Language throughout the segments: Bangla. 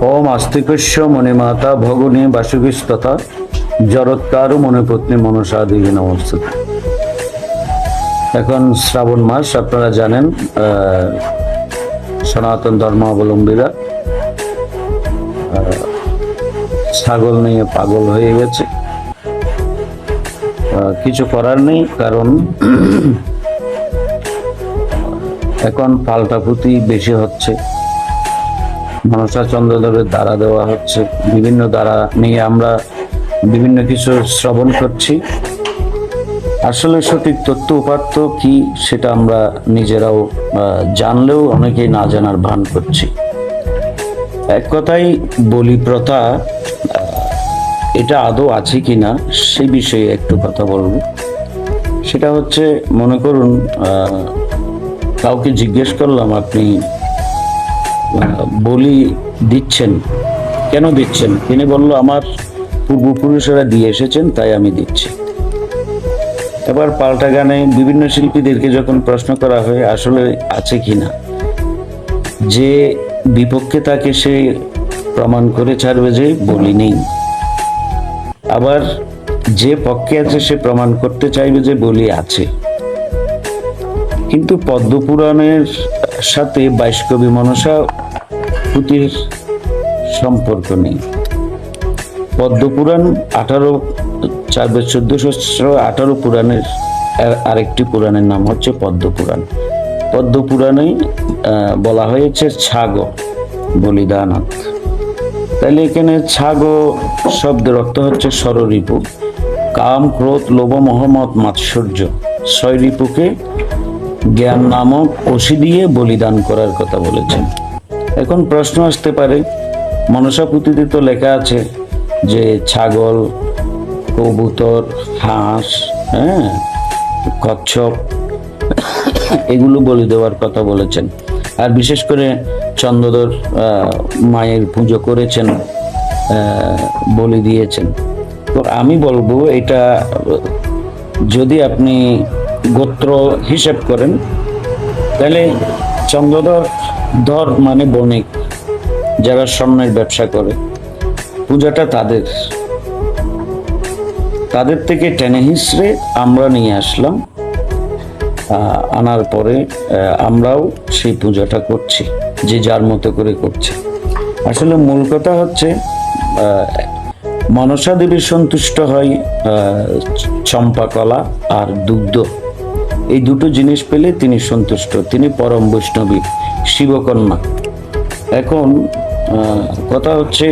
ওম আস্তিকস্য মণিমাতা ভগিনী বাসুকীস্তথা জরৎকার মণিপত্নী মনসা দেবী নমস্তে। এখন শ্রাবণ মাস, আপনারা জানেন সনাতন ধর্মাবলম্বীরা ছাগল নিয়ে পাগল হয়ে গেছে। কিছু করার নেই, কারণ এখন পাল্টাপুতি বেশি হচ্ছে। মনসা চন্দ্রদেবের দ্বারা দেওয়া হচ্ছে, বিভিন্ন দ্বারা নিয়ে আমরা বিভিন্ন কিছু শ্রবণ করছি। আসলে সঠিক তথ্য উপাত্ত কি সেটা আমরা নিজেরাও জানলেও অনেকেই না জানার ভান করছি। এক কথায় বলি প্রথা এটা আদৌ আছে কিনা সেই বিষয়ে একটু কথা বলবো। সেটা হচ্ছে, মনে করুন কাউকে জিজ্ঞেস করলাম আপনি বলি দিচ্ছেন, কেন দিচ্ছেন? তিনি বলল আমার পূর্বপুরুষেরা দিয়ে এসেছেন তাই আমি দিচ্ছি। এবার পাল্টা গানে বিভিন্ন শিল্পীদেরকে যখন প্রশ্ন করা হয় আসলে আছে কিনা, যে বিপক্ষে তাকে সে প্রমাণ করে ছাড়বে যে বলি নেই, আবার যে পক্ষে আছে সে প্রমাণ করতে চাইবে যে বলি আছে। কিন্তু পদ্মপুরাণের সাথে 22 কবি মনসা পুতির সম্পর্ক নেই। পদ্মপুরাণ 1418 পুরাণের আরেকটি পুরাণের নাম হচ্ছে পদ্মপুরাণ। পদ্মপুরাণে বলা হয়েছে ছাগ বলিদানাথ। তাহলে এখানে ছাগ শব্দের অর্থ হচ্ছে ষড়রিপু, কাম ক্রোধ লোভ মোহ মদ মাৎসর্য, 6 রিপুকে জ্ঞান নামক ওষি দিয়ে বলিদান করার কথা বলেছেন। এখন প্রশ্ন আসতে পারে, মনসা পুঁথিতে তো লেখা আছে যে ছাগল, কবুতর, হাঁস, কচ্ছপ এগুলো বলি দেওয়ার কথা বলেছেন। আর বিশেষ করে চন্দ্রধর মায়ের পুজো করেছেন, বলি দিয়েছেন। তো আমি বলবো এটা যদি আপনি গোত্র হিসেব করেন তাহলে চন্দ্রধর মানে বণিক, যারা স্বর্ণের ব্যবসা করে, পূজাটা তাদের থেকে টেনে হিসড়ে আমরা নিয়ে আসলাম। আনার পরে আমরাও সেই পূজাটা করছি, যে যার মতো করে করছে। আসলে মূল কথা হচ্ছে মনসা দেবী সন্তুষ্ট হয় চম্পা কলা আর দুগ্ধ, এই দুটো জিনিস পেলে তিনি সন্তুষ্ট। তিনি পরম বৈষ্ণবী, শিবকন্যা। এখন কথা হচ্ছে,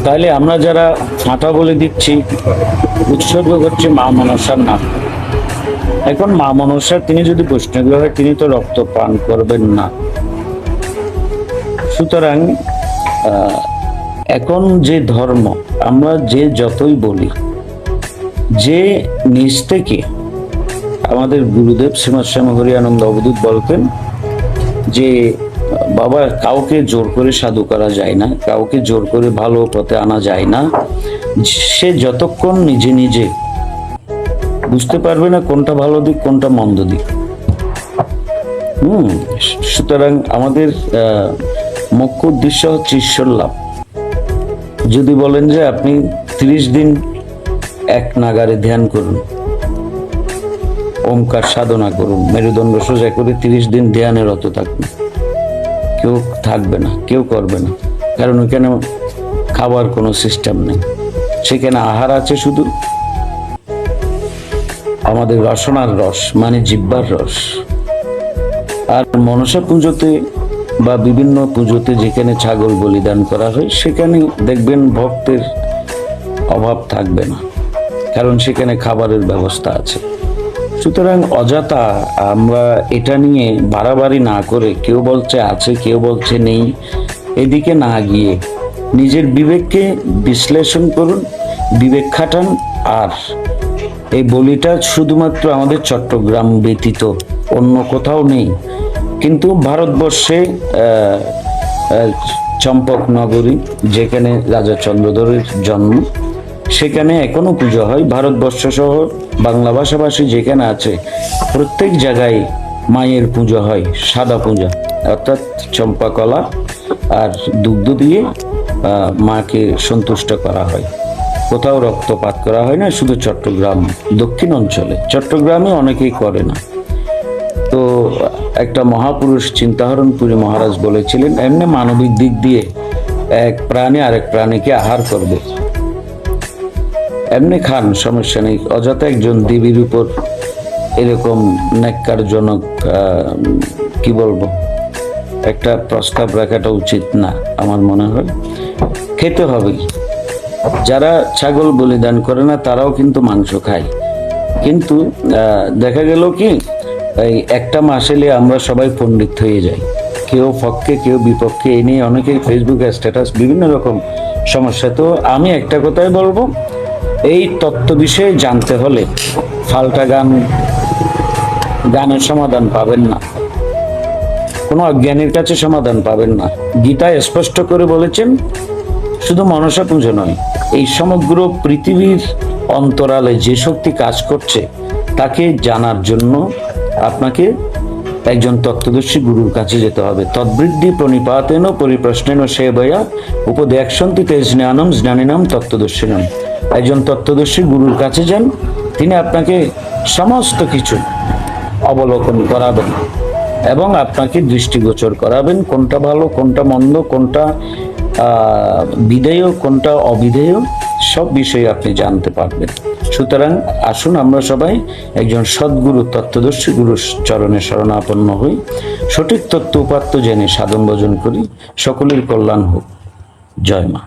তাহলে আমরা যারা ফাঁটা বলে দিচ্ছি উৎসর্গ করছে মা মনসার নাম। এখন মা মনসার তিনি যদি বৈষ্ণবী হয় তিনি তো রক্ত পান করবেন না। সুতরাং এখন যে ধর্ম আমরা যে যতই বলি, যে নিজ থেকে আমাদের গুরুদেব শ্রীমৎ স্বামী হরিয়ানন্দ অবধূত বলতেন যে বাবা, কাউকে জোর করে সাধু করা যায় না, কাউকে জোর করে ভালো পথে আনা যায় না। সে যতক্ষণ নিজে নিজে বুঝতে পারবে না কোনটা ভালো দিক কোনটা মন্দ দিক। সুতরাং আমাদের মুখ্য উদ্দেশ্য হচ্ছে ঈশ্বর লাভ। যদি বলেন যে আপনি 30 দিন এক নাগারে ধ্যান করুন, ওমকার সাধনা করুন, মেরুদণ্ড সোজা করে 30 দিন ধ্যানে রত থাকুন, কেউ থাকবে না, কেউ করবে না। কারণ ওইখানে খাবার কোনো সিস্টেম নেই, সেখানে আহার আছে শুধু আমাদের রসনার রস, মানে জিহ্বার রস। আর মনসা পুজোতে বা বিভিন্ন পুজোতে যেখানে ছাগল বলিদান করা হয় সেখানে দেখবেন ভক্তের অভাব থাকবে না, কারণ সেখানে খাবারের ব্যবস্থা আছে। সুতরাং অযথা আমরা এটা নিয়ে বাড়াবাড়ি না করে, কেউ বলছে আছে কেউ বলছে নেই, এদিকে না গিয়ে নিজের বিবেককে বিশ্লেষণ করুন, বিবেক খাটান। আর এই বলিটা শুধুমাত্র আমাদের চট্টগ্রাম ব্যতীত অন্য কোথাও নেই, কিন্তু ভারতবর্ষে চম্পক নগরী যেখানে রাজা চন্দ্রধরের জন্ম, সেখানে এখনো পুজো হয়। ভারতবর্ষ সহ বাংলা ভাষাভাষী যেখানে আছে প্রত্যেক জায়গায় মায়ের পুজো হয়, সাদা পূজা, অর্থাৎ চম্পা কলা আর দুগ্ধ দিয়ে মাকে সন্তুষ্ট করা হয়। কোথাও রক্তপাত করা হয় না, শুধু চট্টগ্রাম দক্ষিণ অঞ্চলে। চট্টগ্রামে অনেকেই করে না। তো একটা মহাপুরুষ চিন্তাহরণপুরী মহারাজ বলেছিলেন, এমনি মানবিক দিক দিয়ে এক প্রাণী আরেক প্রাণীকে আহার করবে, এমনি খান, সমস্যা নেই। অযথা একজন দেবীর উপর এরকম ন্যাক্কারজনক কি বলবো একটা প্রস্তাব রাখাটা উচিত না আমার মনে হয়। খেতে হবে। যারা ছাগল বলিদান করে না তারাও কিন্তু মাংস খায়, কিন্তু দেখা গেল কি এই একটা মাস এলে আমরা সবাই পণ্ডিত হয়ে যাই, কেউ পক্ষে কেউ বিপক্ষে। এই নিয়ে অনেকেই ফেসবুকে স্ট্যাটাস, বিভিন্ন রকম সমস্যা। তো আমি একটা কথাই বলবো, এই তত্ত্ব বিষয়ে জানতে হলে ফাল্টা গানের সমাধান পাবেন না, কোনো অজ্ঞানীর কাছে সমাধান পাবেন না। গীতায় স্পষ্ট করে বলেছেন, শুধু মনসা পুজো নয়, এই সমগ্র পৃথিবীর অন্তরালে যে শক্তি কাজ করছে তাকে জানার জন্য আপনাকে একজন তত্ত্বদর্শী গুরুর কাছে যেতে হবে। তদ্বৃদ্ধি প্রণিপাতেন পরিপ্রশ্নেন সেবয়া উপদেক্ষন্তি তে জ্ঞানম জ্ঞানিনাম তত্ত্বদর্শিনাম। একজন তত্ত্বদর্শী গুরুর কাছে যান, তিনি আপনাকে সমস্ত কিছু অবলোকন করাবেন এবং আপনাকে দৃষ্টিগোচর করাবেন, কোনটা ভালো কোনটা মন্দ, কোনটা বিধেয় কোনটা অবিধেয়, সব বিষয়ে আপনি জানতে পারবেন। সুতরাং আসুন আমরা সবাই একজন সদ্গুরু তত্ত্বদর্শী গুরুর চরণে শরণাপন্ন হই, সঠিক তত্ত্ব উপাত্ত জেনে সাধন ভজন করি। সকলের কল্যাণ হোক। জয় মা।